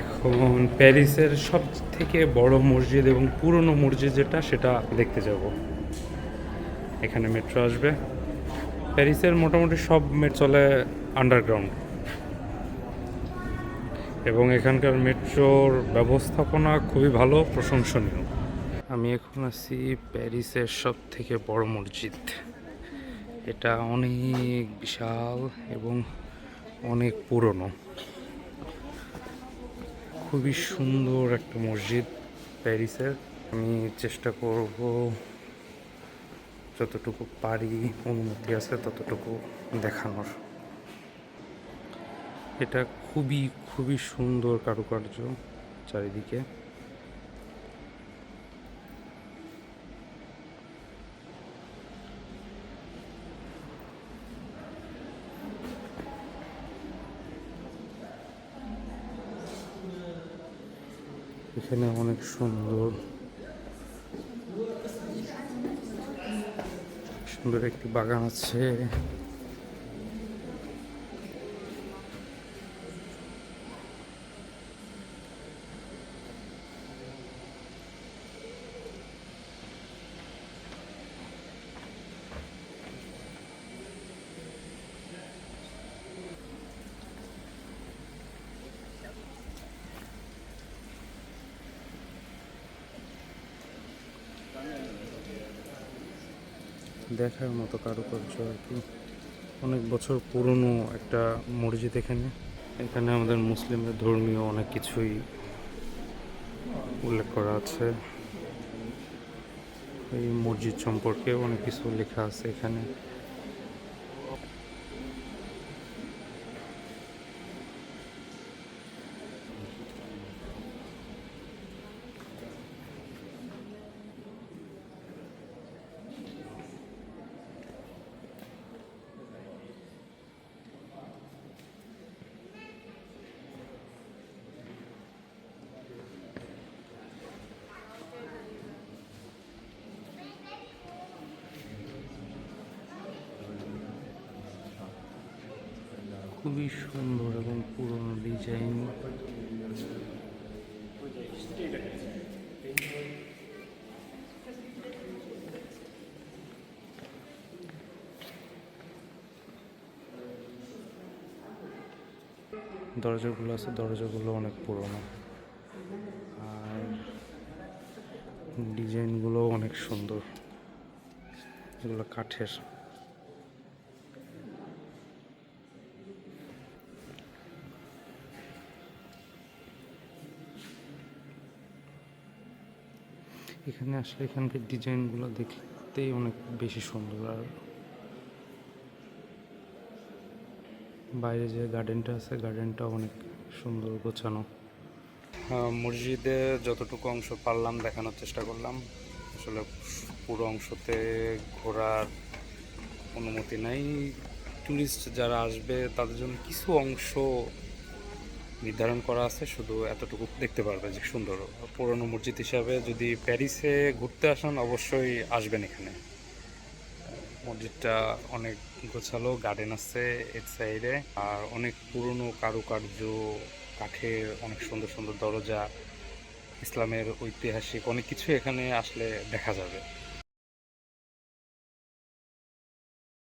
এখন প্যারিসের সব থেকে বড় মসজিদ এবং পুরনো মসজিদ যেটা সেটা দেখতে যাব। এখানে মেট্রো আসবে। প্যারিসের মোটামুটি সব মেট্রো চলে আন্ডারগ্রাউন্ড, এবং এখানকার মেট্রোর ব্যবস্থাপনা খুবই ভালো, প্রশংসনীয়। আমি এখন আছি প্যারিসের সব থেকে বড় মসজিদ। এটা অনেক বিশাল এবং অনেক পুরনো। খুবই সুন্দর একটা মসজিদ প্যারিসের। আমি চেষ্টা করব যতটুকু পারি, অনুমতি আছে ততটুকু দেখানোর। এটা খুবই খুবই সুন্দর কারুকার্য চারিদিকে। এখানে অনেক সুন্দর সুন্দর একটি বাগান আছে। দেখার মতো কারুকার্য আর কি। অনেক বছর পুরনো একটা মসজিদ এখানে। এখানে আমাদের মুসলিমদের ধর্মীয় অনেক কিছুই উল্লেখ করা আছে। এই মসজিদ সম্পর্কে অনেক কিছু লেখা আছে এখানে। খুবই সুন্দর এবং পুরনো ডিজাইন। দরজাগুলো আছে, দরজাগুলো অনেক পুরনো, আর ডিজাইনগুলো অনেক সুন্দর। এগুলো কাঠের। এখানে আসলে এখানকার ডিজাইনগুলো দেখতেই অনেক বেশি সুন্দর। আর বাইরে যে গার্ডেনটা আছে, গার্ডেনটা অনেক সুন্দর গোছানো। মসজিদে যতটুকু অংশ পারলাম দেখানোর চেষ্টা করলাম। আসলে পুরো অংশতে ঘোরার অনুমতি নাই। ট্যুরিস্ট যারা আসবে তাদের জন্য কিছু অংশ নির্ধারণ করা আছে, শুধু এতটুকু দেখতে পারবে যে সুন্দর। পুরনো মসজিদ হিসাবে যদি প্যারিসে ঘুরতে আসেন অবশ্যই আসবেন এখানে। মসজিদটা অনেক গোছালো, গার্ডেন আছে এক সাইডে, আর অনেক পুরনো কারুকার্য, কাঠের অনেক সুন্দর সুন্দর দরজা, ইসলামের ঐতিহাসিক অনেক কিছু এখানে আসলে দেখা যাবে।